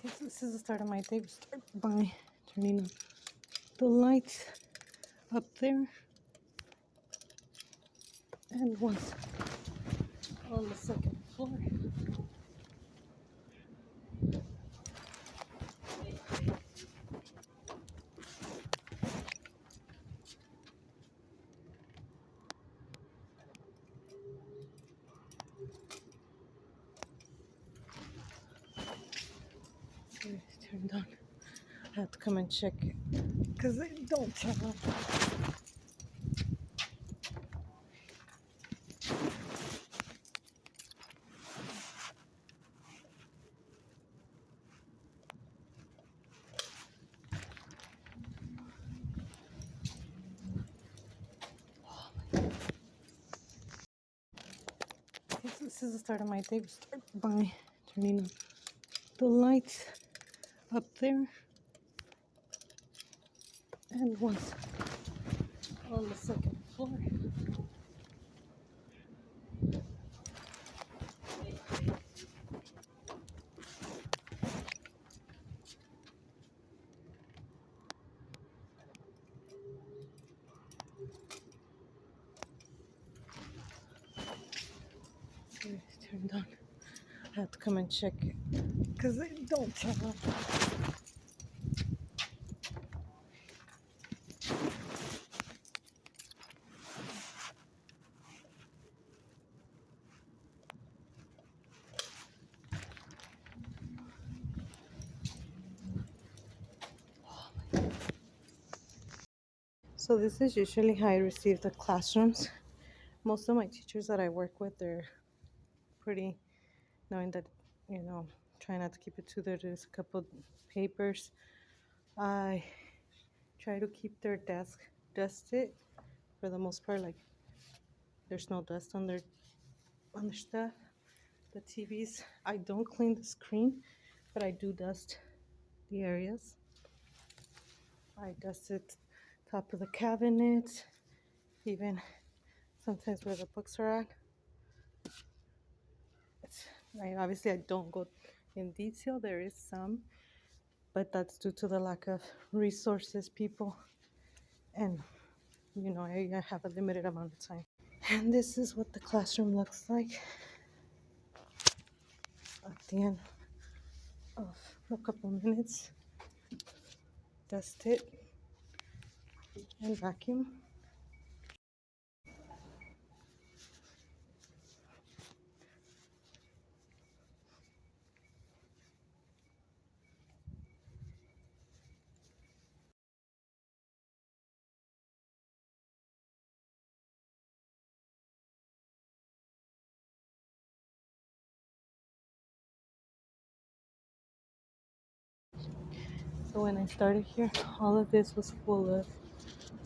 This is the start of my day. We start by turning on the lights up there and once on the second floor. So it's turned on. I have to come and check it because they don't turn on. This is the start of my day. We start by turning on the lights up there and once on the second floor. So it's turned on. I have to come and check it because they don't turn on. So this is usually how I receive the classrooms. Most of my teachers that I work with, they're pretty knowing that, try not to keep it too there. There's a couple papers. I try to keep their desk dusted for the most part. Like there's no dust on their stuff. The TVs, I don't clean the screen, but I do dust the areas. I dusted top of the cabinet, even sometimes where the books are at. Obviously I don't go in detail. There is some, but that's due to the lack of resources, people, and I have a limited amount of time. And this is what the classroom looks like at the end of a couple minutes. Dust it and vacuum. So when I started here, all of this was full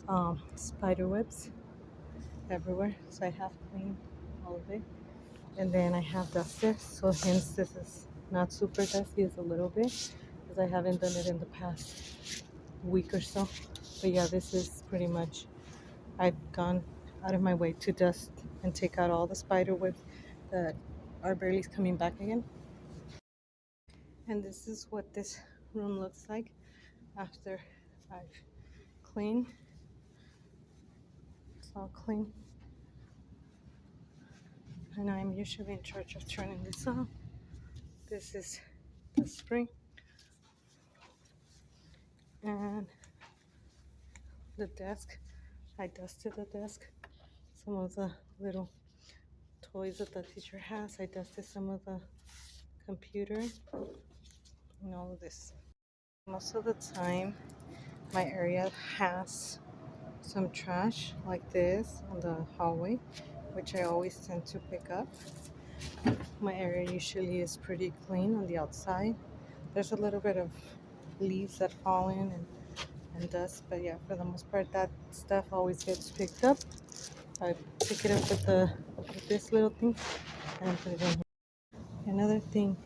of spider webs everywhere. So I have cleaned all of it, and then I have dusted. So hence this is not super dusty, it's a little bit, because I haven't done it in the past week or so. But yeah, this is pretty much, I've gone out of my way to dust and take out all the spider webs that are barely coming back again. And this is what this room looks like after I've cleaned. It's all clean. And I'm usually in charge of turning this on. This is the spring. And the desk, I dusted the desk. Some of the little toys that the teacher has, I dusted some of the computer and all of this. Most of the time, my area has some trash like this on the hallway, which I always tend to pick up. My area usually is pretty clean on the outside. There's a little bit of leaves that fall in and dust, but yeah, for the most part, that stuff always gets picked up. I pick it up with this little thing and put it in here. Another thing,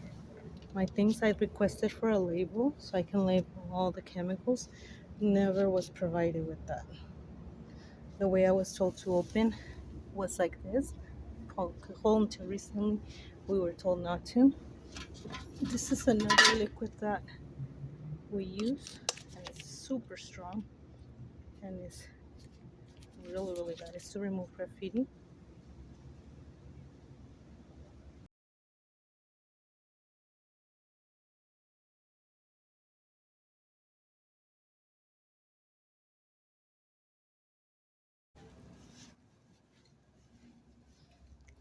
my things I requested for a label so I can label all the chemicals, never was provided with that. The way I was told to open was like this. Until recently, we were told not to. This is another liquid that we use, and it's super strong, and it's really bad. It's to remove graffiti.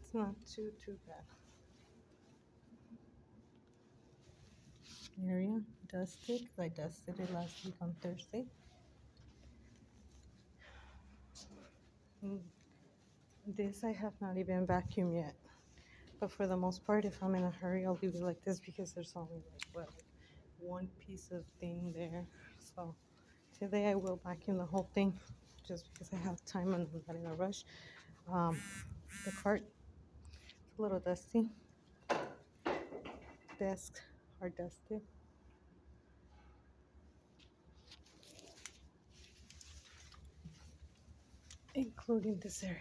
It's not too bad. Area dusted. I dusted it last week on Thursday. This I have not even vacuumed yet. But for the most part, if I'm in a hurry, I'll leave it like this because there's only like one piece of thing there. So today I will vacuum the whole thing just because I have time and I'm not in a rush. The cart is a little dusty. Desks are dusted. Including this area.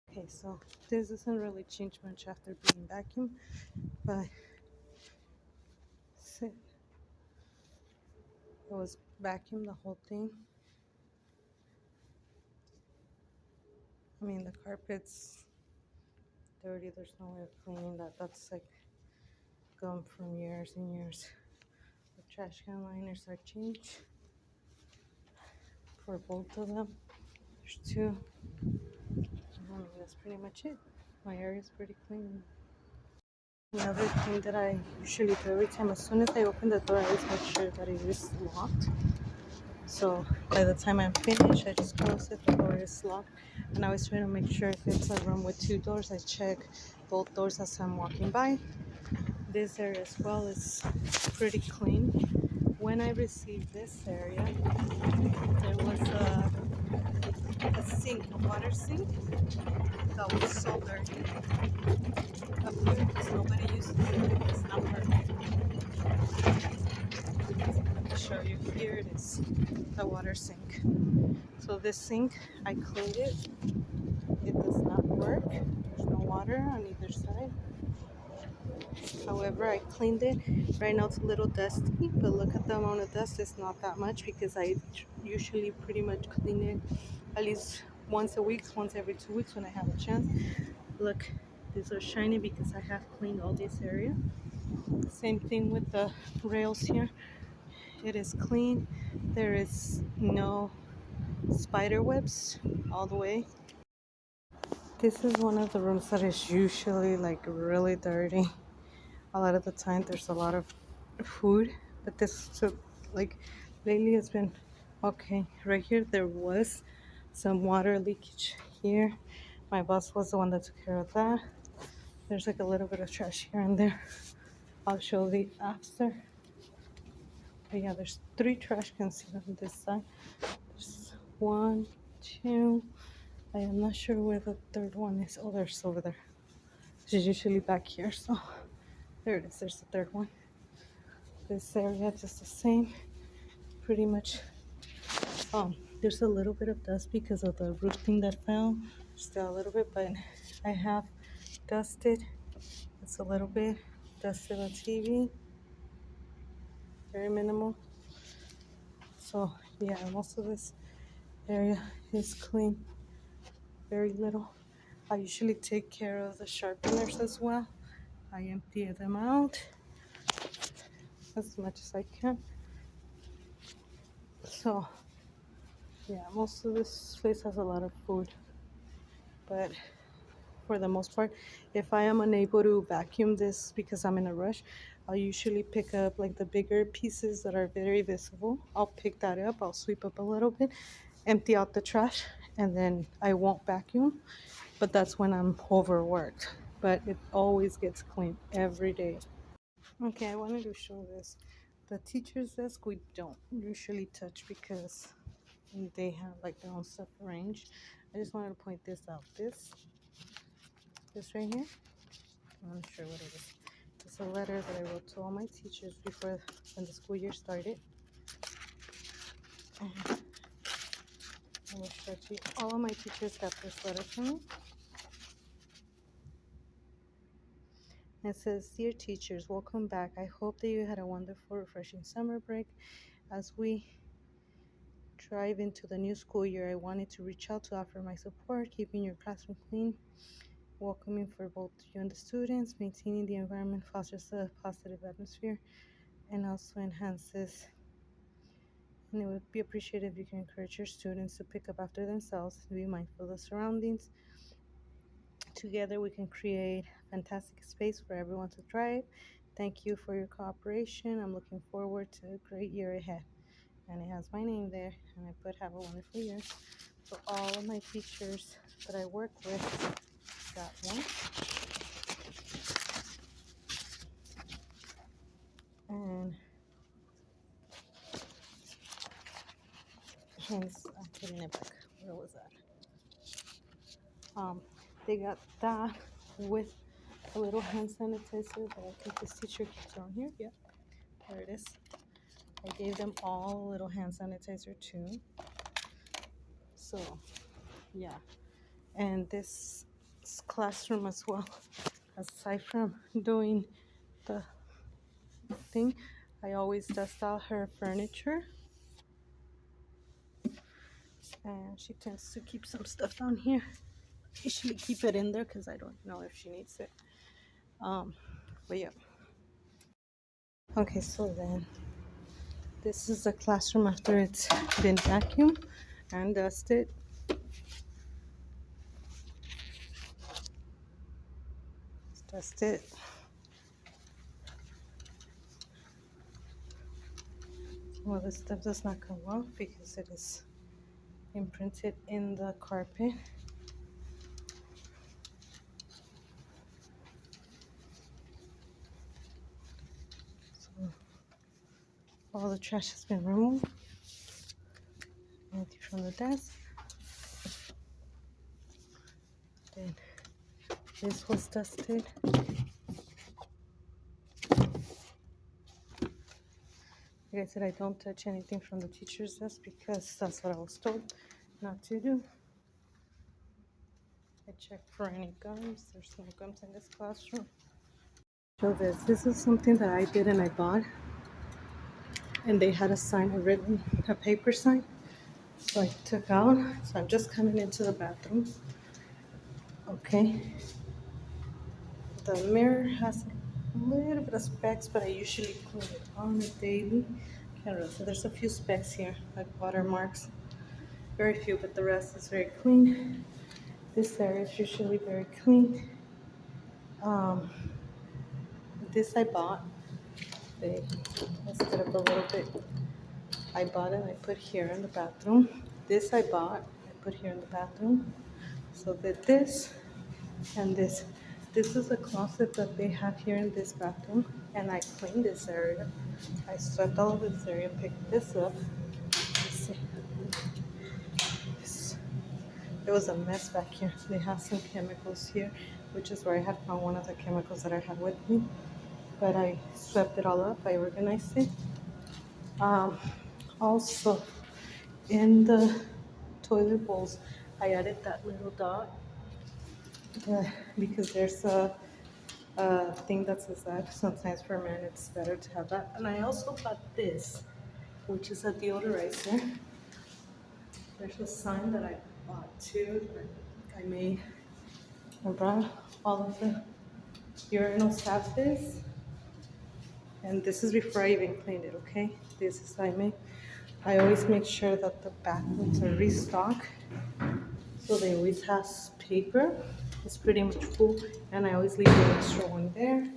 Okay, so this doesn't really change much after being vacuumed, but it was vacuumed the whole thing. I mean, the carpet's dirty. There's no way of cleaning that. That's like gum from years and years. The trash can liners are changed for both of them. There's two. I mean, that's pretty much it. My area is pretty clean. Another thing that I usually do every time, as soon as I open the door, I always make sure that it is locked. So by the time I'm finished, I just close it, the door is locked. And I always try to make sure if it's a room with two doors, I check both doors as I'm walking by. This area as well is pretty clean. When I received this area, there was a sink, a water sink that was so dirty up here because nobody uses it. It's not perfect. Let me show you. Here it is, the water sink. So this sink, I cleaned it. It does not work. There's no water on either side. However, I cleaned it. Right now it's a little dusty, but look at the amount of dust. It's not that much because I usually pretty much clean it at least once a week, once every 2 weeks when I have a chance. Look, these are shiny because I have cleaned all this area. Same thing with the rails here. It is clean. There is no spider webs all the way. This is one of the rooms that is usually like really dirty. A lot of the time there's a lot of food, but this, so like lately it's been okay. Right here there was some water leakage here. My boss was the one that took care of that. There's like a little bit of trash here and there. I'll show the after. But yeah, there's 3 trash cans here on this side. There's 1, 2. I am not sure where the third one is. Oh, there's over there. She's usually back here, so there it is. There's the third one. This area just the same, pretty much. There's a little bit of dust because of the roof thing that fell. Still a little bit, but I have dusted. It's a little bit dusted on TV. Very minimal. So yeah, most of this area is clean. Very little. I usually take care of the sharpeners as well. I empty them out as much as I can. So yeah, most of this place has a lot of food, but for the most part, if I am unable to vacuum this because I'm in a rush, I'll usually pick up like the bigger pieces that are very visible. I'll pick that up, I'll sweep up a little bit, empty out the trash, and then I won't vacuum. But that's when I'm overworked. But it always gets clean every day. Okay, I wanted to show this. The teacher's desk we don't usually touch because they have like their own stuff arranged. I just wanted to point this out. This right here, I'm not sure what it is. It's a letter that I wrote to all my teachers before when the school year started. And I will show you. All of my teachers got this letter from me. It says, "Dear teachers, welcome back. I hope that you had a wonderful, refreshing summer break. As we drive into the new school year, I wanted to reach out to offer my support, keeping your classroom clean, welcoming for both you and the students, maintaining the environment fosters a positive atmosphere, and also enhances. And it would be appreciated if you can encourage your students to pick up after themselves and be mindful of the surroundings. Together, we can create a fantastic space for everyone to thrive. Thank you for your cooperation. I'm looking forward to a great year ahead." And it has my name there, and I put, "Have a wonderful year." So all of my teachers that I work with got one. And hence I'm putting it back. Where was that? They got that with a little hand sanitizer that I think this teacher keeps on here. Yeah, there it is. I gave them all a little hand sanitizer too. So yeah, and this classroom as well, aside from doing the thing, I always dust out her furniture, and she tends to keep some stuff down here. Usually keep it in there because I don't know if she needs it. But yeah. Okay, so then this is the classroom after it's been vacuumed and dusted. It's dusted. Well, this stuff does not come off because it is imprinted in the carpet. So all the trash has been removed. Empty from the desk. Then this was dusted. Like I said, I don't touch anything from the teacher's desk because that's what I was told not to do. I checked for any gums. There's no gums in this classroom. So this is something that I did and I bought. And they had a sign, a paper sign. So I took out. So I'm just coming into the bathroom. Okay. The mirror has a little bit of specks, but I usually clean it on a daily. So there's a few specks here, like watermarks. Very few, but the rest is very clean. This area is usually very clean. This I bought. They messed it up a little bit. I bought it and I put here in the bathroom. This I bought, I put here in the bathroom. So that this and this. This is a closet that they have here in this bathroom, and I cleaned this area. I swept all of this area, picked this up. Let's see. There was a mess back here. They have some chemicals here, which is where I had found one of the chemicals that I had with me. But I swept it all up. I organized it. Also, in the toilet bowls, I added that little dot because there's a thing that says that sometimes for men it's better to have that. And I also bought this, which is a deodorizer. There's a sign that I bought too. That I made. I brought all of the urinals have this, and this is before I even cleaned it. Okay, this is I make. I always make sure that the bathrooms are restocked, so they always have paper. It's pretty much full, and I always leave the extra one there.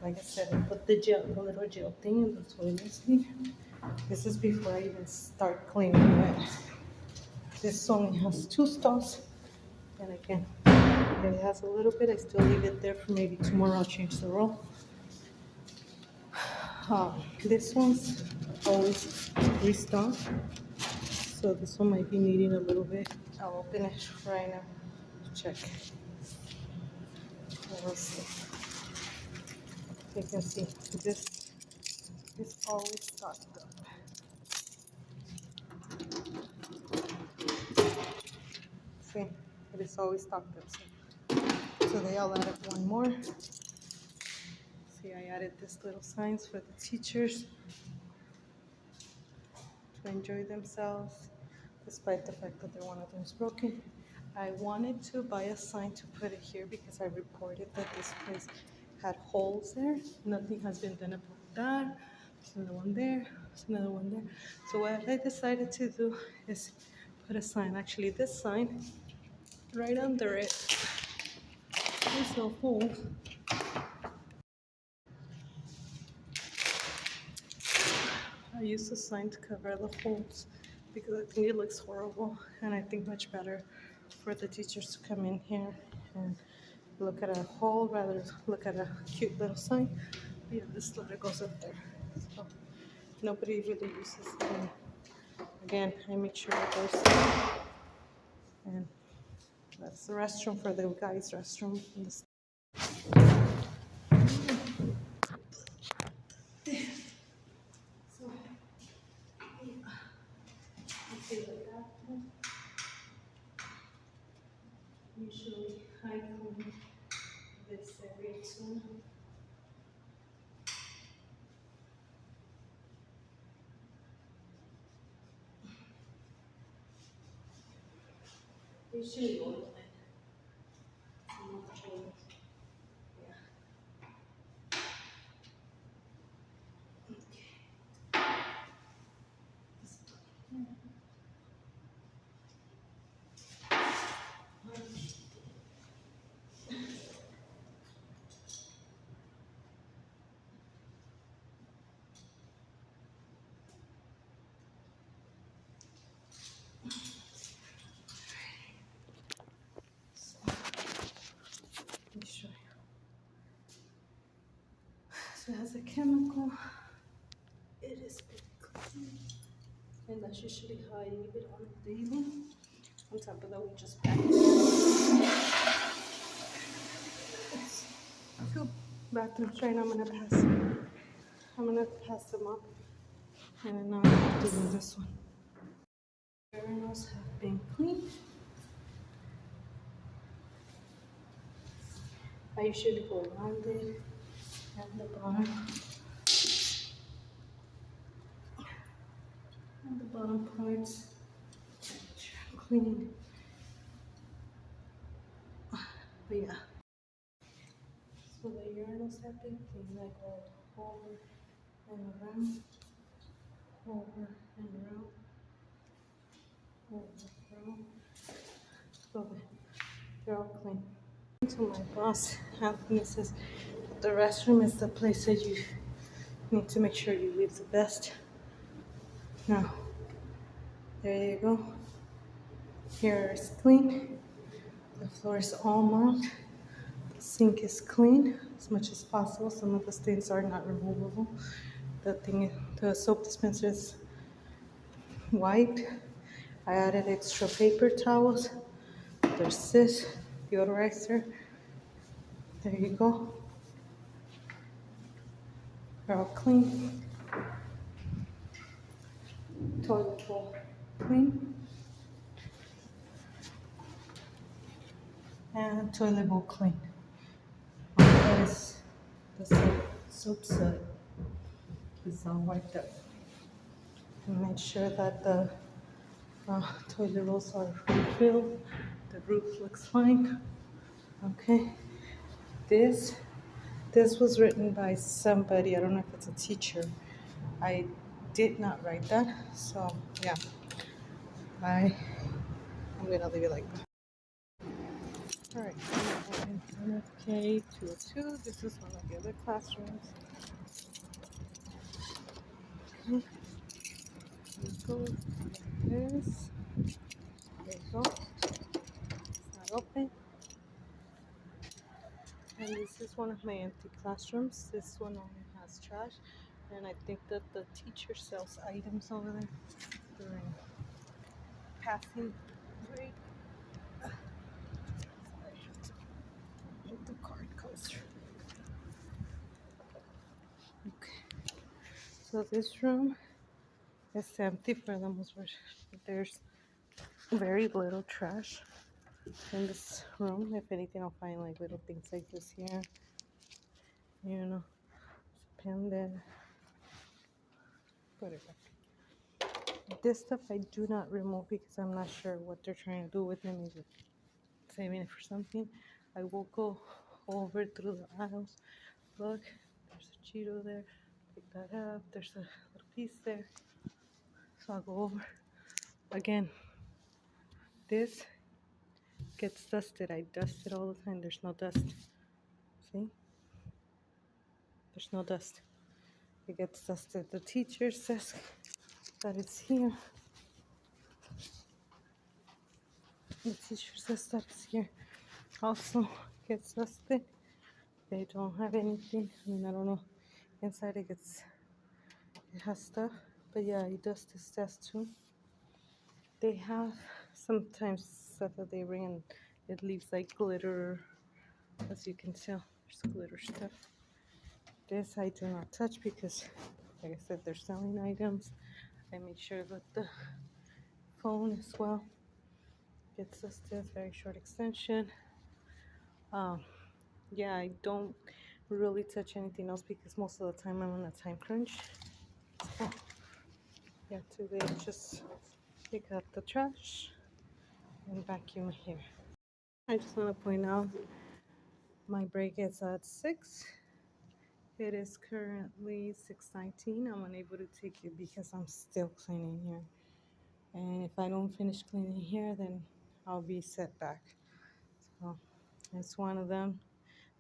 Like I said, I put the little gel thing in the toilet seat. This is before I even start cleaning it. This only has 2 stalls, and again, it has a little bit. I still leave it there for maybe tomorrow. I'll change the roll. This one's always restocked, so this one might be needing a little bit. I'll open it right now to check. Let me see. You can see this is always stocked up. See, it is always stocked up. So they all added one more. added these little signs for the teachers to enjoy themselves, despite the fact that one of them is broken. I wanted to buy a sign to put it here because I reported that this place had holes there. Nothing has been done about that. There's another one there. There's another one there. So what I decided to do is put a sign. Actually, this sign, right under it, there's a hole. I used a sign to cover the holes because I think it looks horrible, and I think much better for the teachers to come in here and look at a hole rather than look at a cute little sign. But yeah, this letter goes up there. So nobody really uses it. And again, I make sure it goes there. And that's the restroom for the guys' restroom. So, okay, the bathroom. Usually I clean this area too. Usually oil it. Yeah. Let me show you. So it has a chemical. It is pretty clean. And that's usually how I leave it on daily. On top of that, we just pack it. Two bathrooms right now. I'm gonna pass them up. And then now I'm doing this one. Urinals have been cleaned. I usually go around it and the bottom parts clean. But yeah. So the urinals have been cleaned. I go over and around, over and around, over and around. So they're all clean. To my boss, Anthony says the restroom is the place that you need to make sure you leave the best. Now, there you go. Here is clean. The floor is all mopped. The sink is clean as much as possible. Some of the stains are not removable. The soap dispenser is wiped. I added extra paper towels. There's this deodorizer. There you go. They're all clean. Toilet bowl clean. And toilet bowl clean. That is the soap set is all wiped up. And make sure that the toilet rolls are refilled. The roof looks fine. Okay. This was written by somebody. I don't know if it's a teacher. I did not write that. So yeah. I'm gonna leave it like that. Alright, I'm in K202. This is one of the other classrooms. Okay. Go like this. There you go. It's not open. And this is one of my empty classrooms. This one only has trash. And I think that the teacher sells items over there during passing break. So I have to make the card closer. Okay. So this room is empty for the most part. There's very little trash in this room. If anything, I'll find like little things like this here. You know, pen there. Put it back. This stuff I do not remove because I'm not sure what they're trying to do with it. Maybe saving it for something. I will go over through the aisles. Look, there's a Cheeto there. Pick that up. There's a little piece there. So I'll go over. Again, this gets dusted. I dust it all the time. There's no dust. See? There's no dust. It gets dusted. The teacher says that it's here. The teacher says that it's here. Also gets dusted. They don't have anything. I mean, I don't know. Inside it has stuff. But yeah, I dust this desk too. They have sometimes stuff that they bring and it leaves like glitter. As you can tell, there's glitter stuff. This I do not touch because, like I said, they're selling items. I make sure that the phone as well gets dusted. Very short extension. Yeah, I don't really touch anything else because most of the time I'm on a time crunch. So, yeah, today just pick up the trash and vacuum here. I just want to point out my break is at 6. It is currently 6:19. I'm unable to take it because I'm still cleaning here. And if I don't finish cleaning here, then I'll be set back. So it's one of them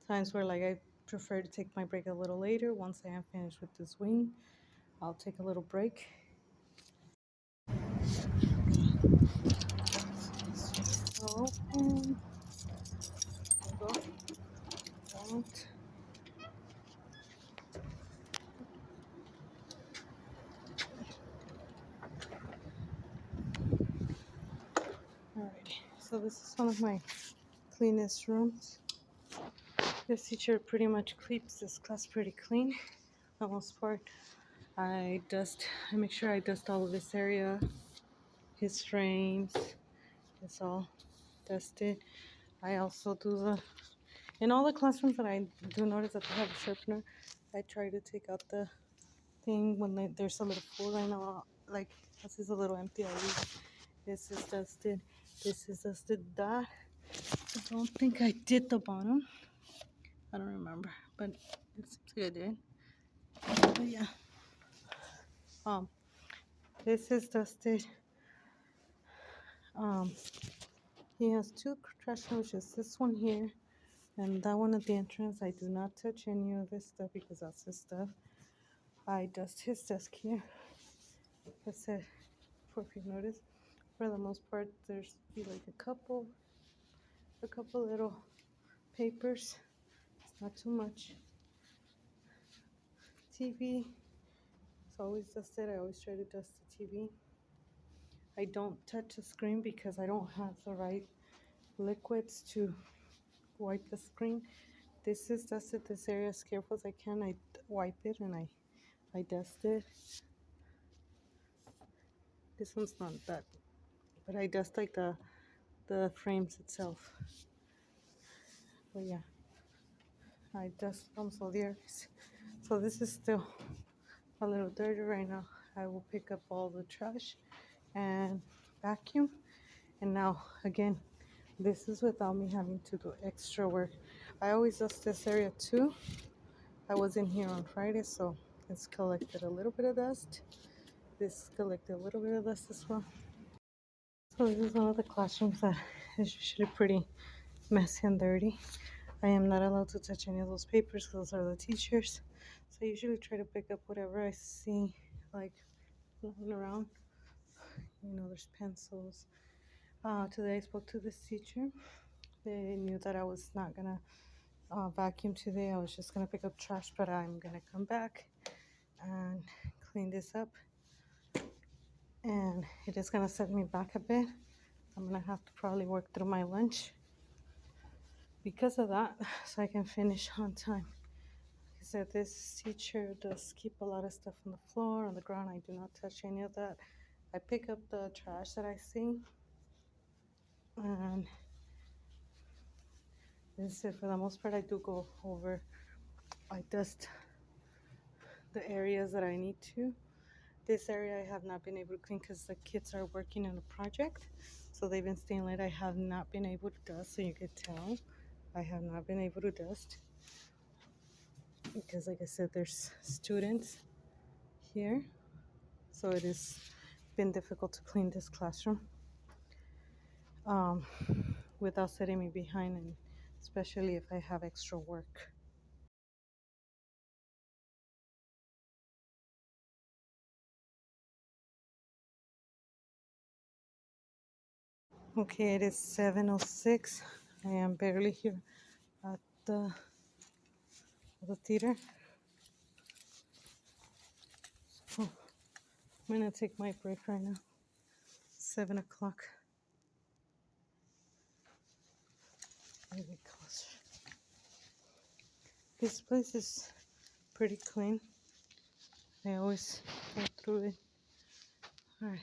times where like I prefer to take my break a little later. Once I am finished with this wing, I'll take a little break. Open. Go. Don't. Alrighty. So this is one of my cleanest rooms. This teacher pretty much keeps this class pretty clean. For the most part, I make sure I dust all of this area, his frames. It's all dusted. I also do in all the classrooms that I do notice that they have a sharpener, I try to take out the thing when there's a little food. I know, like, this is a little empty. I leave. This is dusted. This is dusted. That, I don't think I did the bottom. I don't remember, but it seems like I did. But yeah. This is dusted. He has 2 trash cans, just this one here and that one at the entrance. I do not touch any of this stuff because that's his stuff. I dust his desk here. Like I said, if you notice, for the most part, there's be like a couple little papers. It's not too much. TV, it's always dusted. I always try to dust the TV. I don't touch the screen because I don't have the right liquids to wipe the screen. This is dusted this area as careful as I can. I wipe it and I dust it. This one's not that, but I dust like the frames itself. But yeah, I dust them so there. So this is still a little dirty right now. I will pick up all the trash and vacuum. And now again, this is without me having to do extra work. I always dust this area too. I was in here on Friday, so it's collected a little bit of dust. This collected a little bit of dust as well. So this is one of the classrooms that is usually pretty messy and dirty. I am not allowed to touch any of those papers because those are the teachers. So I usually try to pick up whatever I see like lying around. You know, there's pencils. Today I spoke to this teacher. They knew that I was not gonna vacuum today. I was just gonna pick up trash, but I'm gonna come back and clean this up. And it is gonna set me back a bit. I'm gonna have to probably work through my lunch because of that, so I can finish on time. Like I said, this teacher does keep a lot of stuff on the floor, on the ground. I do not touch any of that. I pick up the trash that I see, and this is it. For the most part, I do go over. I dust the areas that I need to. This area I have not been able to clean because the kids are working on a project. So they've been staying late. I have not been able to dust, so you could tell I have not been able to dust. Because like I said, there's students here. So it has been difficult to clean this classroom without setting me behind, and especially if I have extra work. Okay, it is 7:06. I am barely here at the theater. So I'm gonna take my break right now. 7 o'clock. Maybe closer. This place is pretty clean. I always go through it. Alright.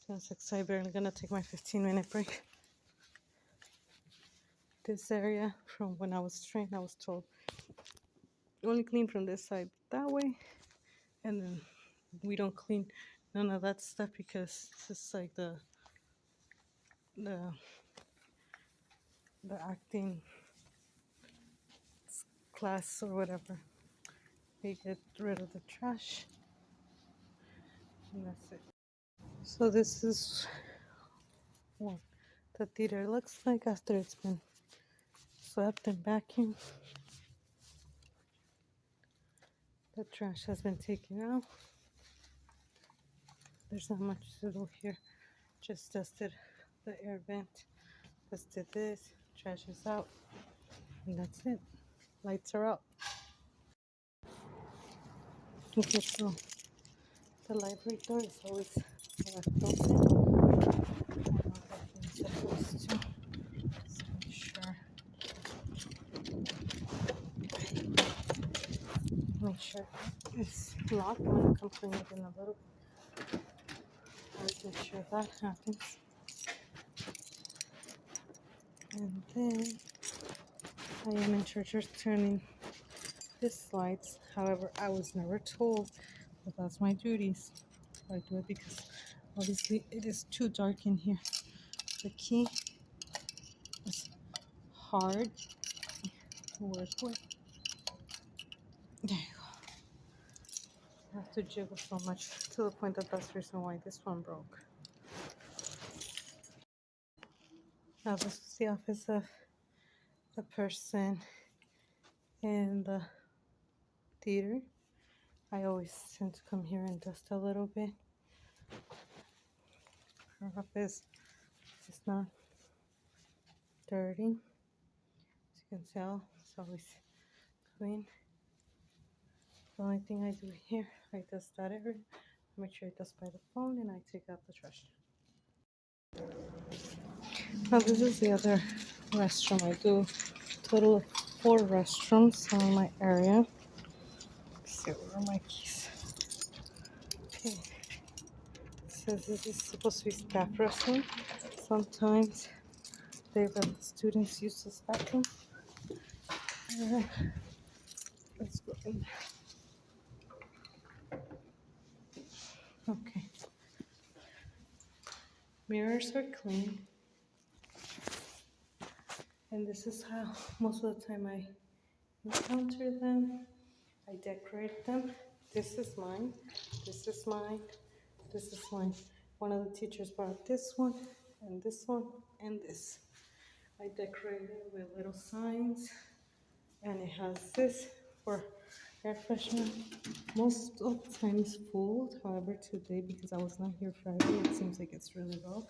Just excited. I'm gonna take my 15-minute break. This area, from when I was trained, I was told only clean from this side that way, and then we don't clean none of that stuff because this is like the the acting class or whatever. They get rid of the trash, and that's it. So this is what the theater looks like after it's been swept and vacuumed. The trash has been taken out. There's not much to do here. Just dusted the air vent, dusted this, trash is out, and that's it. Lights are out. Okay, so the library door is always left open. I know that I'm supposed to. Just make sure. Make sure it's locked. I'm gonna come clean it in a little bit. I'll make sure that happens. And then I am in charge of turning this lights. However, I was never told that that's my duties. So I do it because obviously it is too dark in here. The key is hard to work with. There you go. I have to jiggle so much to the point that that's the reason why this one broke. Now this is the office of the person in the theater. I always tend to come here and dust a little bit. Her office is not dirty. As you can tell, it's always clean. The only thing I do here, I dust that area, make sure I dust by the phone, and I take out the trash. Now this is the other restroom. I do total of 4 restrooms on my area. Let's see, where are my keys? Okay. It says this is supposed to be staff restroom. Sometimes they let the students use this bathroom. Let's go in there. Okay. Mirrors are clean. And this is how most of the time I encounter them. I decorate them. This is mine. This is mine. This is mine. One of the teachers brought this one, and this one, and this. I decorated it with little signs, and it has this for air freshener. Most of the time it's full. However, today, because I was not here Friday, it seems like it's really low.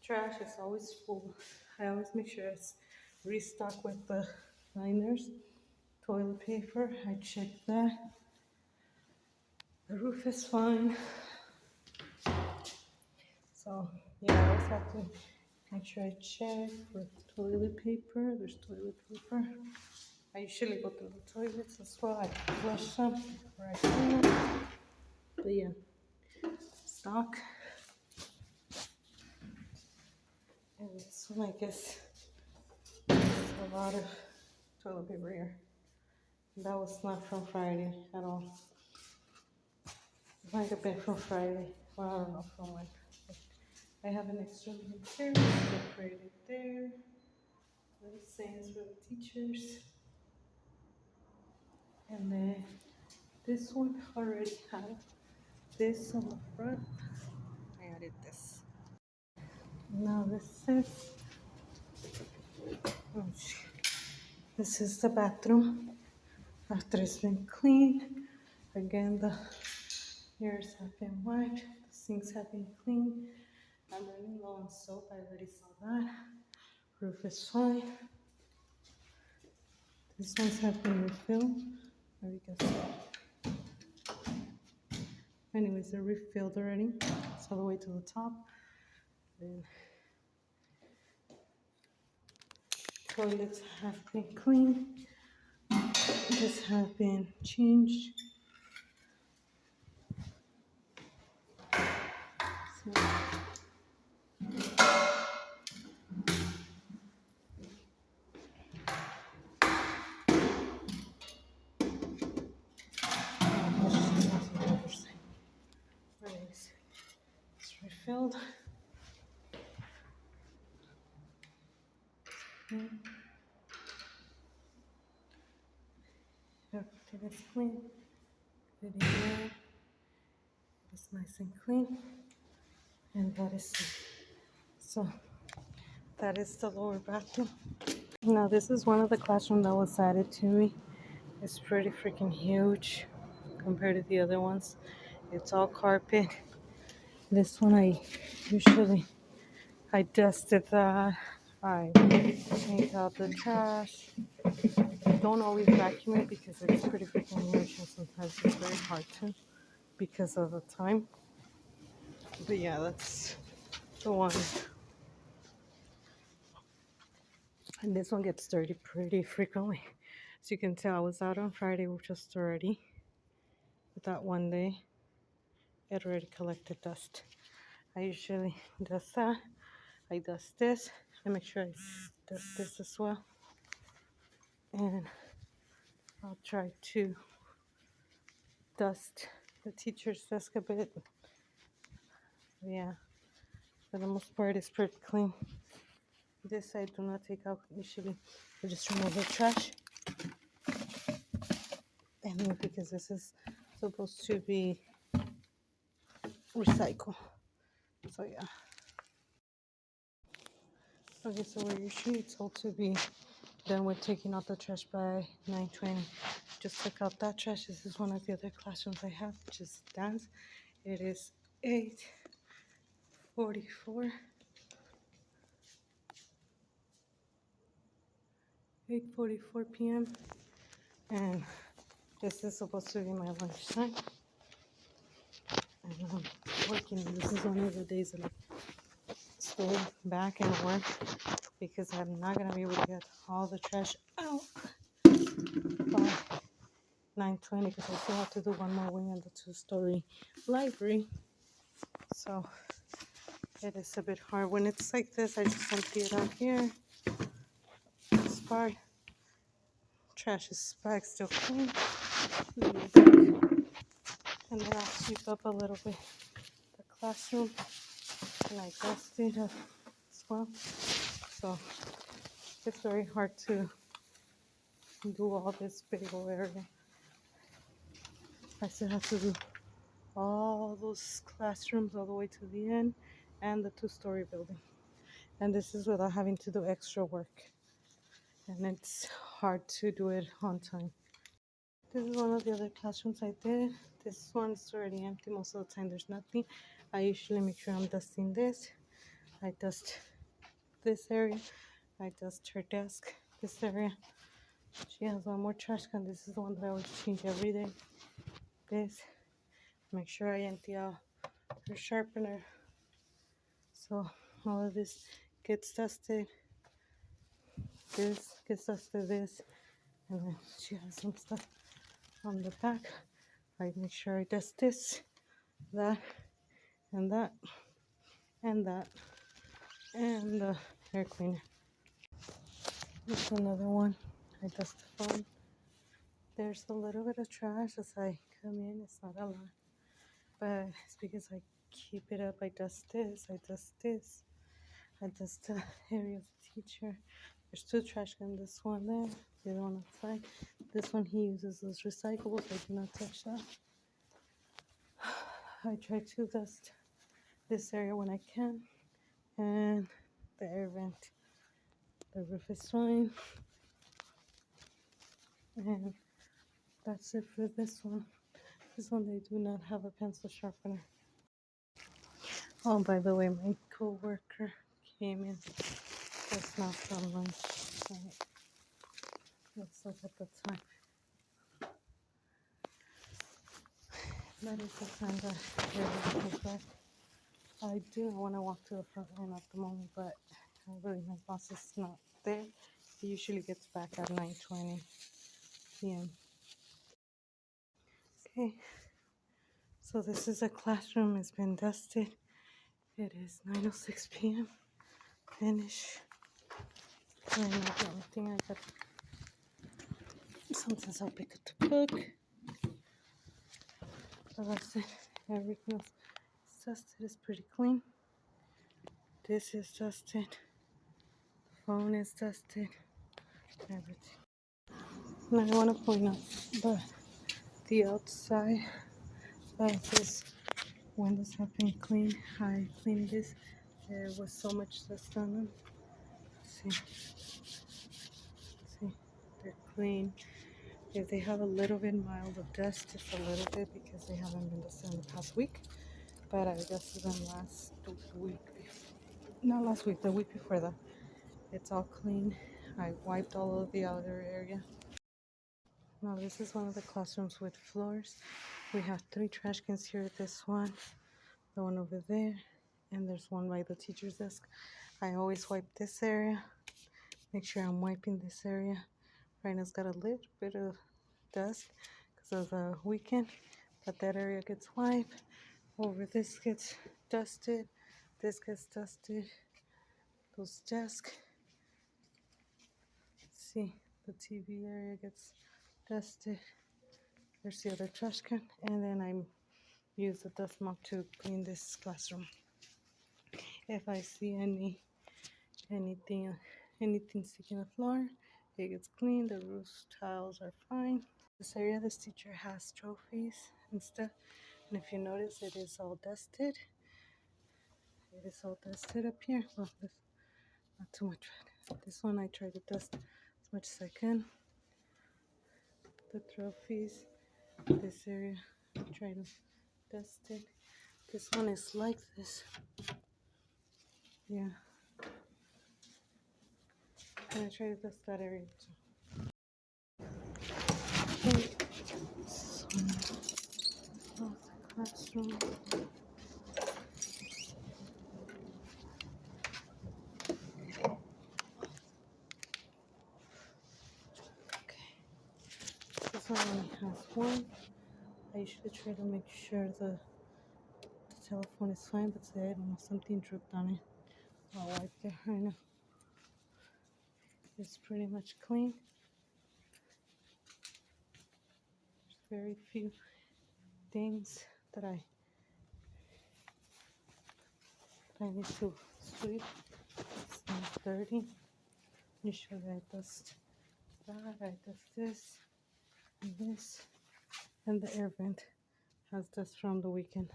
Trash is always full. I always make sure it's restocked with the liners. Toilet paper, I check that. The roof is fine. So yeah, I always have to make sure I check for toilet paper. There's toilet paper. I usually go through the toilets as well. I flush them before I clean them. But yeah, stock. And this one, I guess, there's a lot of toilet paper here. That was not from Friday at all. It might have been from Friday. Well, I don't know from when. I have an extra little chair decorated there. Little sayings for the teachers. And then this one already had this on the front. I added this. Now this is the bathroom after it's been cleaned. Again, the mirrors have been wiped, the sinks have been cleaned. I'm running low on soap. I already saw that. Roof is fine. These ones have been refilled. There you can see. Anyways, they're refilled already. It's all the way to the top. Then toilets have been cleaned. This have been changed. So, it's refilled. Everything is clean. Good in there. It's nice and clean. And that is it. So that is the lower bathroom. Now this is one of the classrooms that was added to me. It's pretty freaking huge compared to the other ones. It's all carpet. This one I dusted that. I take out the trash. I don't always vacuum it because it's pretty freaking huge and sometimes it's very hard to because of the time. But yeah, that's the one. And this one gets dirty pretty frequently. As you can tell, I was out on Friday just already. But that one day, it already collected dust. I usually dust that. I dust this. I make sure I dust this as well. And I'll try to dust the teacher's desk a bit. Yeah, for the most part, it's pretty clean. This I do not take out usually. I just remove the trash. And because this is supposed to be recycled. So yeah. Okay, so we're usually told to be done with taking out the trash by 9:20. Just took out that trash. This is one of the other classrooms I have, which is dance. It is 8:44. 8:44 p.m. And this is supposed to be my lunch time. And I'm working. This is one of the days that I stay back and work because I'm not gonna be able to get all the trash out by 9:20 because I still have to do one more wing on the two-story library. So it is a bit hard. When it's like this, I just empty it out here. This part, trash is back still clean. And then I'll sweep up a little bit the classroom and I dust it as well. So it's very hard to do all this big old area. I still have to do all those classrooms all the way to the end and the two-story building. And this is without having to do extra work. And it's hard to do it on time. This is one of the other classrooms I did. This one's already empty. Most of the time there's nothing. I usually make sure I'm dusting this. I dust this area. I dust her desk, this area. She has one more trash can. This is the one that I always change every day. This. Make sure I empty out her sharpener. So all of this gets dusted. This gets dusted, this. And then she has some stuff on the back. I make sure I dust this, that, and that, and that, and the air cleaner. This is another one. I dust the phone. There's a little bit of trash as I come in. It's not a lot, but it's because I keep it up. I dust this, I dust this, I dust the area of the teacher. There's two trash cans, this one there, the other one outside. This one he uses those recyclables. I do not touch that. I try to dust this area when I can, and the air vent. The roof is fine, and that's it for this one. This one they do not have a pencil sharpener. Oh, by the way, my co-worker came in just now from lunch. So let's look at the time. That is the time that everyone comes back. I do not want to walk to the front line at the moment, but really my boss is not there. He usually gets back at 9:20 p.m. Okay, so this is a classroom. It's been dusted. It is 9:06 p.m. Finish. And the only thing I got, sometimes I'll pick up the book. So that's it. Everything else is dusted. It's pretty clean. This is dusted. The phone is dusted. Everything. And I want to point out the outside of this windows have been cleaned. I cleaned this. There was so much dust on them. See, they're clean. If they have a little bit mild of dust, just a little bit because they haven't been dusted in the past week. But I dusted them last week. Not last week, the week before that. It's all clean. I wiped all of the outer area. Now this is one of the classrooms with floors. We have 3 trash cans here. This one, the one over there, and there's one by the teacher's desk. I always wipe this area. Make sure I'm wiping this area. Right now it's got a little bit of dust because of the weekend, but that area gets wiped. Over this gets dusted. This gets dusted. Those desks. See, the TV area gets dusted. There's the other trash can, and then I use the dust mop to clean this classroom. If I see anything sticking on the floor, it gets cleaned. The roof tiles are fine. This area, this teacher has trophies and stuff, and if you notice, it is all dusted. It is all dusted up here. Well, this not too much. This one I try to dust as much as I can. The trophies, this area, I try to dust it. This one is like this. Yeah. And I try to dust that area too. Okay. This one of the classroom. Okay. This one only has one. I usually try to make sure the telephone is fine, but today I don't know, something dripped on it. I'll wipe it right now. It's pretty much clean. There's very few things that I need to sweep. It's not dirty. Usually I dust that, I dust this, and the air vent has dust from the weekend.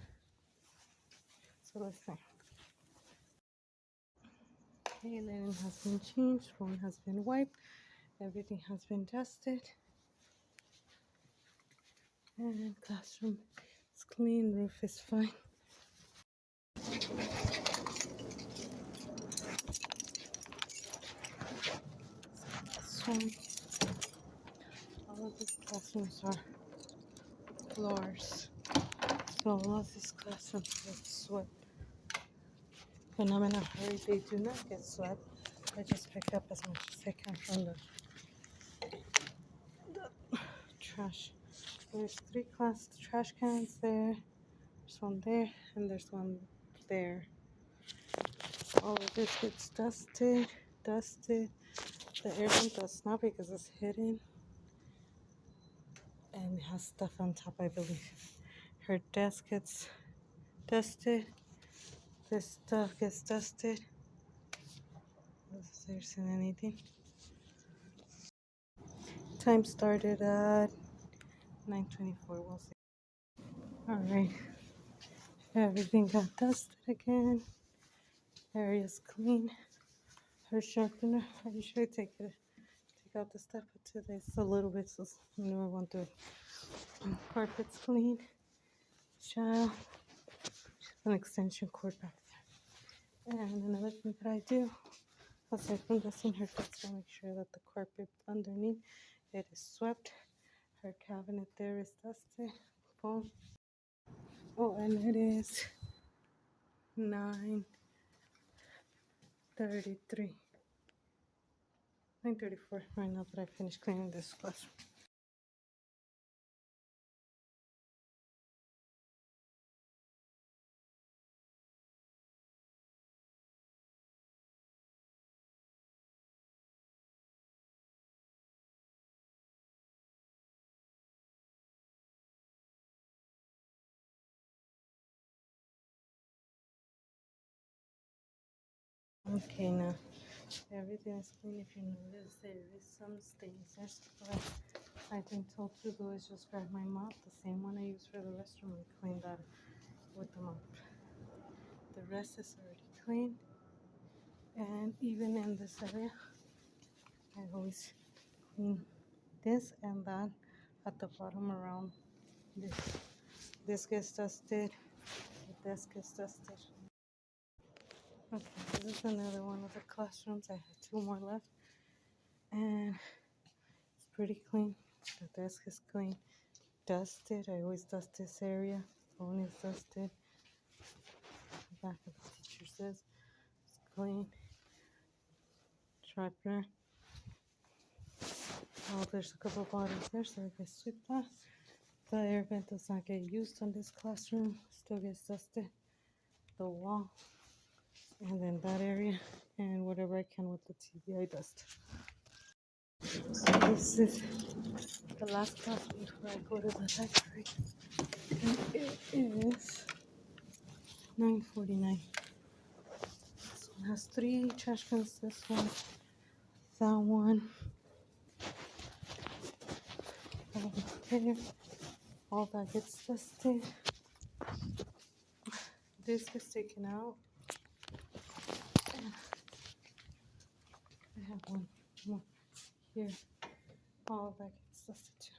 So let's see. Okay, linen has been changed, phone has been wiped, everything has been dusted, and classroom is clean, roof is fine. So all of these classrooms are floors. So all of these classrooms get swept. When I'm in a hurry, they do not get swept. I just pick up as much as I can from the trash. There's 3 trash cans there. There's one there, and there's one there. All of this gets dusted. The air vent does not because it's hidden. and it has stuff on top, I believe. Her desk gets dusted. This stuff gets dusted. If there's anything. Time started at 9:24. We'll see. All right. Everything got dusted again. Area's clean. Her sharpener, I usually take out the stuff, but today it's a little bit, so I never want to. Carpet's clean. Child, an extension cord back there. And another thing that I do, aside from dusting her desk, I make sure that the carpet underneath it is swept. Her cabinet there is dusted. Phone. Oh, and it is 9:33. 9:34 right now that I finished cleaning this classroom. Okay, now everything is clean. If you notice, there is some stains. There's what I've been told to do is just grab my mop, the same one I use for the restroom, and clean that with the mop. The rest is already clean. And even in this area, I always clean this and that at the bottom around this. This gets dusted. The desk gets dusted. Okay, this is another one of the classrooms. I have two more left. And it's pretty clean. The desk is clean. Dusted. I always dust this area. Phone is dusted. The back of the teacher says it's clean. Sharpener. Oh, there's a couple bottles there, so I can sweep that. The air vent does not get used on this classroom. Still gets dusted. The wall. And then that area. And whatever I can with the TV, I dust. So this is the last class before I go to the library. And it is 9:49. This one has 3 trash cans. This one, that one, over there. All that gets dusted. This gets taken out. I have one more here. All that gets dusted too.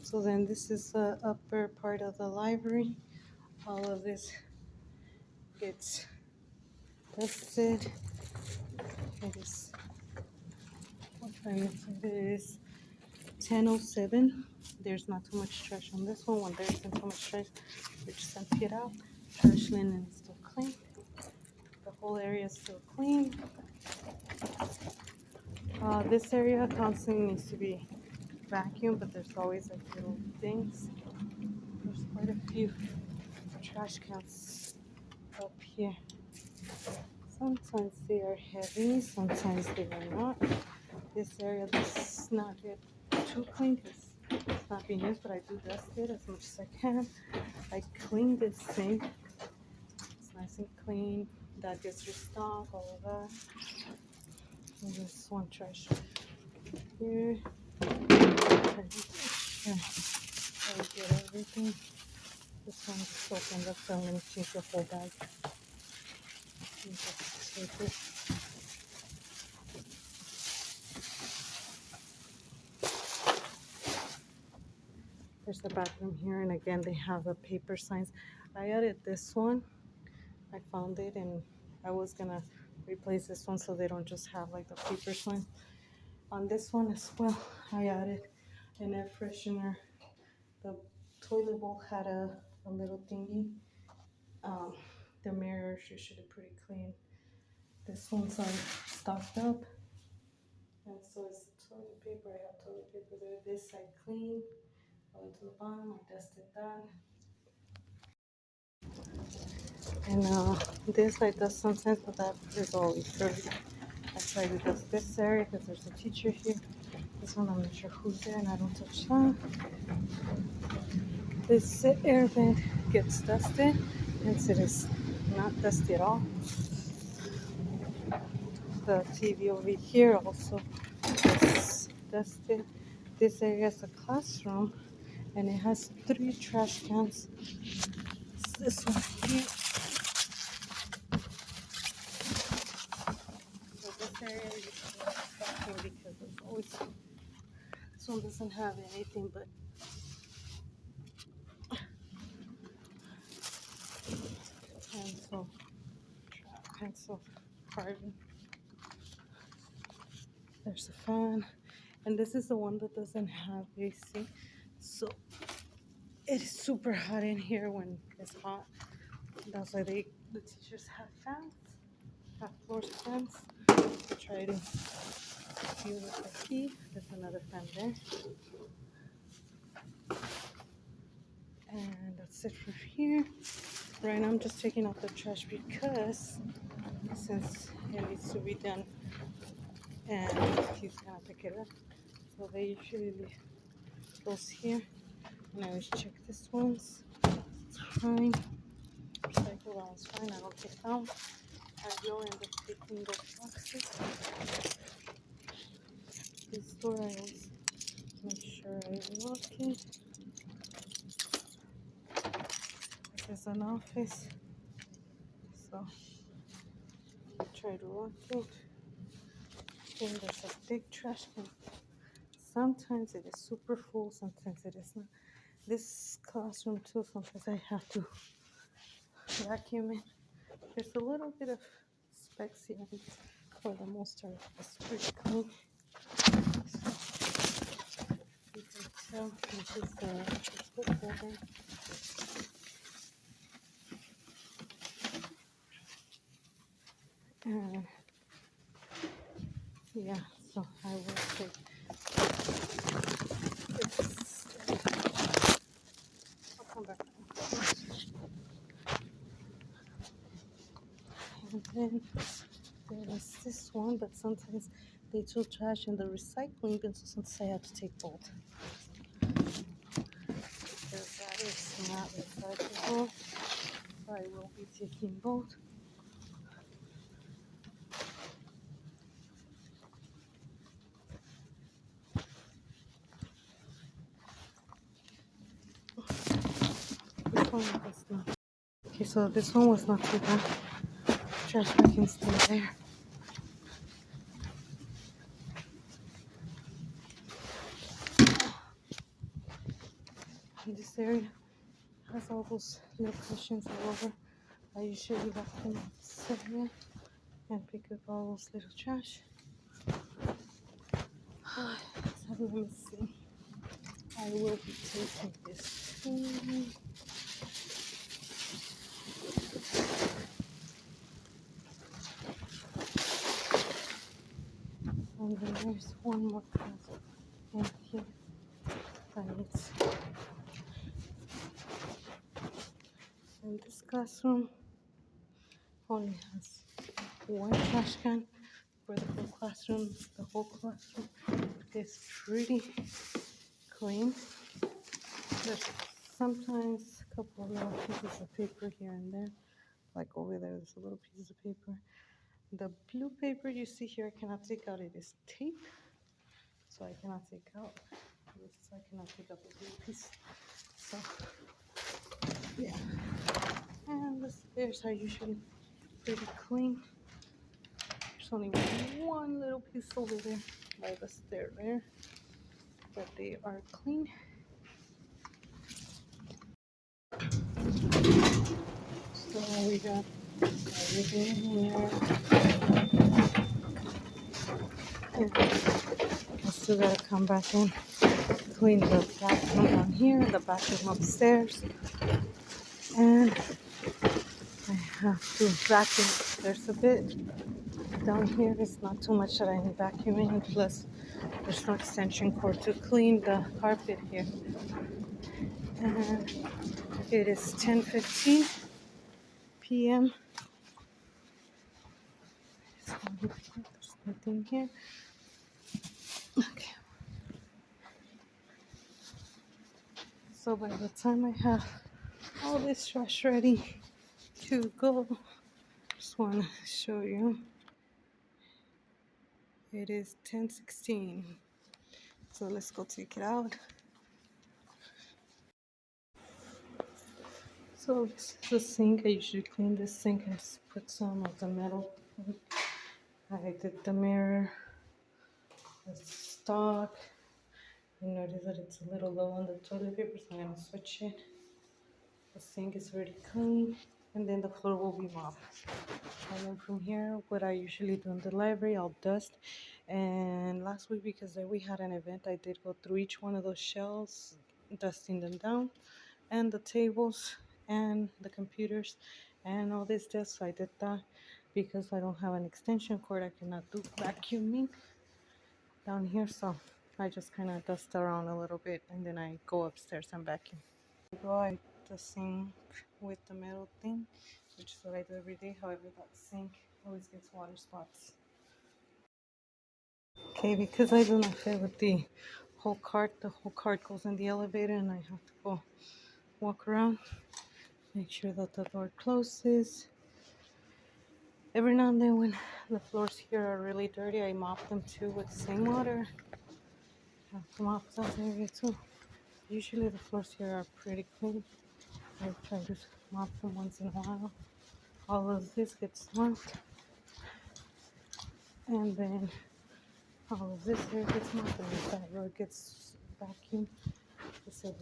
So then this is the upper part of the library. All of this gets dusted. It is, what time is it? It is 10:07. There's not too much trash on this one. When there isn't too much trash, we just empty it out. Trash linen is still clean. The whole area is still clean. This area constantly needs to be vacuumed, but there's always like little things. There's quite a few trash cans up here. Sometimes they are heavy, sometimes they are not. This area does not get too clean because it's not being used, but I do dust it as much as I can. I clean this sink. It's nice and clean. That gets your stock, all of that. And this one trash here. I get everything. This one just opened up, so I'm going to change the whole bag. Take this. There's the bathroom here, and again, they have the paper signs. I added this one. I found it, and I was going to replace this one so they don't just have like the paper sign. On this one as well, I added an air freshener. The toilet bowl had a little thingy. The mirrors usually pretty clean. This one's stocked up, and so is the toilet paper. I have toilet paper there. This I cleaned. I went to the bottom. I dusted that. And this I dust sometimes, but that is always dirty. I try to dust this area because there's a teacher here. This one I'm not sure who's there, and I don't touch that. This air vent gets dusted, hence it is not dusty at all. The TV over here also is dusted. This area is a classroom, and it has 3 trash cans. It's this one here. So this area is vacuum because there's always, this one doesn't have anything but pencil carving. There's a fan, and this is the one that doesn't have AC, so it is super hot in here when it's hot. That's why the teachers have fans, have floor fans. Try to deal with the heat. There's another fan there, and that's it from here. Right now I'm just taking out the trash because since it needs to be done and he's gonna pick it up, so they usually leave those here. And I always check this one's. It's fine. Recycle, that one's fine. I don't take down. I will end up taking those boxes. This door I always make sure I lock it. This is an office, so I try to lock it. Then there's a big trash can. Sometimes it is super full, sometimes it is not. This classroom too, sometimes I have to vacuum it. There's a little bit of specks here, and for the most part it's pretty clean. You can tell this is the school building. And yeah, so I will take this. I'll come back. And then there is this one, but sometimes they throw trash in the recycling bin, so sometimes I have to take both. Because that is not recyclable, so I will be taking both. This one was not. Okay, so this one was not too bad. Trash bag is still there. And this area has all those little cushions all over. I usually vacuum this area and pick up all those little trash. So let me see. I will be taking this too. And then there's one more class in here that needs. And this classroom only has one trash can for the whole classroom. The whole classroom is pretty clean. There's sometimes a couple of little pieces of paper here and there. Like over there, there's a little piece of paper. The blue paper you see here, I cannot take out. It is tape, so I cannot take out. I cannot take out the blue piece. So, yeah. And the stairs are usually pretty clean. There's only one little piece over there by the stair there, but they are clean. So we got everything here. And I still gotta come back in, clean the bathroom down here, the bathroom upstairs, and I have to vacuum. There's a bit down here. It's not too much that I need vacuuming, plus there's no extension cord to clean the carpet here. And it is 10:15 p.m. There's nothing here. Okay. So by the time I have all this trash ready to go, just want to show you. It is 10:16. So let's go take it out. So this is the sink. I usually clean this sink and just put some of the metal. I did the mirror, the stock. I noticed that it's a little low on the toilet paper, so I'm gonna switch it. The sink is already clean, and then the floor will be mopped. And then from here, what I usually do in the library, I'll dust. And last week, because we had an event, I did go through each one of those shelves, dusting them down, and the tables, and the computers, and all this stuff. So I did that because I don't have an extension cord. I cannot do vacuuming down here, so I just kind of dust around a little bit, and then I go upstairs and vacuum. I the sink with the metal thing, which is what I do every day. However, that sink always gets water spots. Okay, because I do not fit with the whole cart goes in the elevator, and I have to go walk around, make sure that the door closes. Every now and then, when the floors here are really dirty, I mop them too with same water. I have to mop that area too. Usually the floors here are pretty clean. I try to mop them once in a while. All of this gets mopped, and then all of this here gets mopped, and that road gets vacuumed. So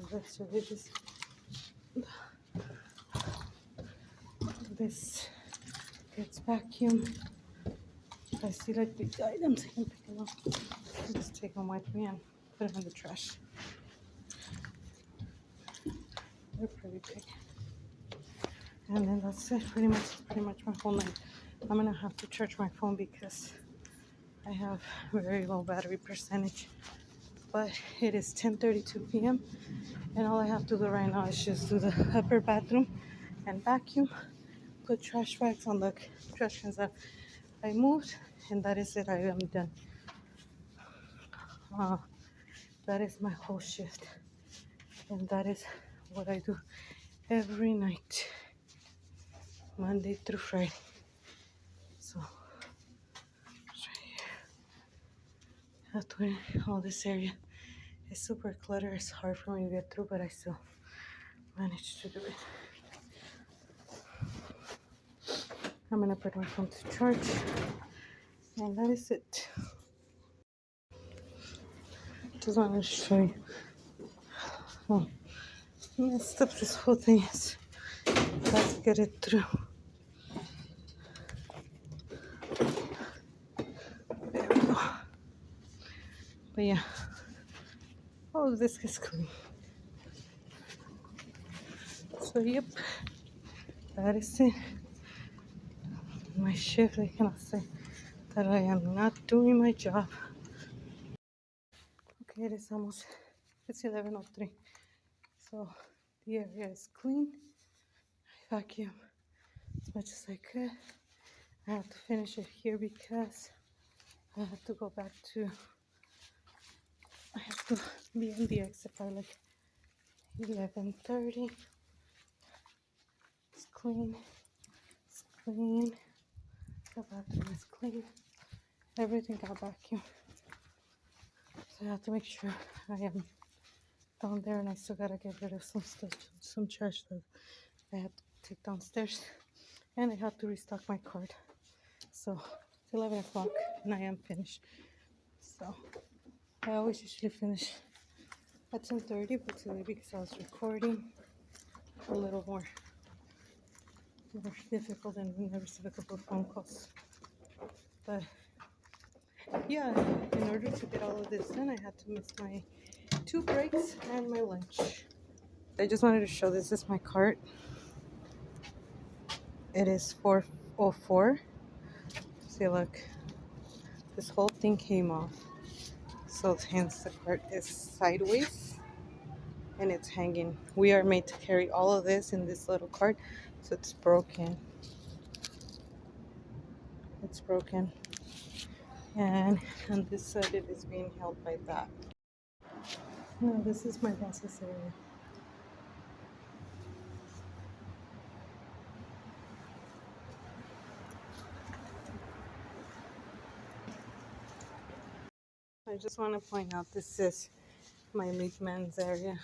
this gets vacuumed. If I see like big items, I can pick them up. Just take them with me and put them in the trash. They're pretty big. And then that's it. Pretty much my whole night. I'm gonna have to charge my phone because I have very low battery percentage. But it is 10:32 p.m. and all I have to do right now is just do the upper bathroom and vacuum, put trash bags on the trash cans that I moved, and that is it. I am done. That is my whole shift, and that is what I do every night, Monday through Friday. So right here, that's when all this area is super cluttered. It's hard for me to get through, but I still managed to do it. I'm gonna put my phone to charge, and that is it. Just wanted to show you how messed up this whole thing is. Let's get it through. There we go. But yeah, all of this is clean. So yep, that is it. My shift, I cannot say that I am not doing my job. Okay, it's 11:03. So the area is clean. I vacuum as much as I could. I have to finish it here because I have to go back to, I have to be in the exit by like 11:30. It's clean. It's clean. The bathroom is clean. Everything got vacuumed. So I have to make sure I am down there, and I still gotta get rid of some stuff, some trash that I have to take downstairs, and I have to restock my cart. So it's 11 o'clock and I am finished. So I always usually finish at 10:30, but today because I was recording, a little more difficult and never difficult with phone calls. But yeah, in order to get all of this done, I had to miss my 2 breaks and my lunch. I just wanted to show this is my cart. It is 404. See, look, this whole thing came off, so hence the cart is sideways, and it's hanging. We are made to carry all of this in this little cart, so it's broken. It's broken. And on this side, it is being held by that. No, this is my boss's area. I just want to point out this is my lead man's area.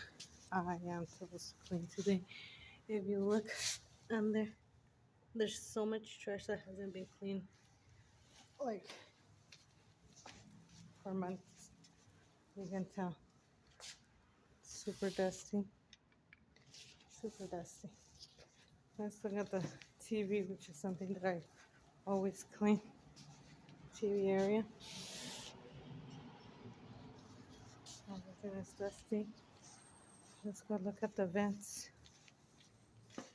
I am supposed to clean today. If you look under, there's so much trash that hasn't been cleaned like for months. You can tell. Super dusty. Super dusty. Let's look at the TV, which is something that I always clean. TV area. Everything is dusty. Let's go look at the vents.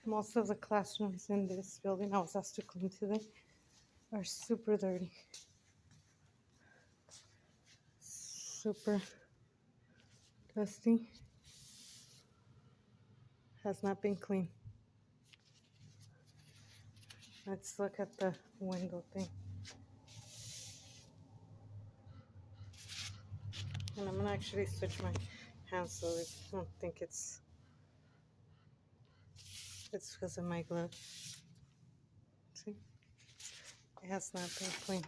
Most of the classrooms in this building I was asked to clean today are super dirty. Super dusty. Has not been cleaned. Let's look at the window thing. And I'm gonna actually switch my hands so I don't think it's because of my glove. See? It has not been cleaned.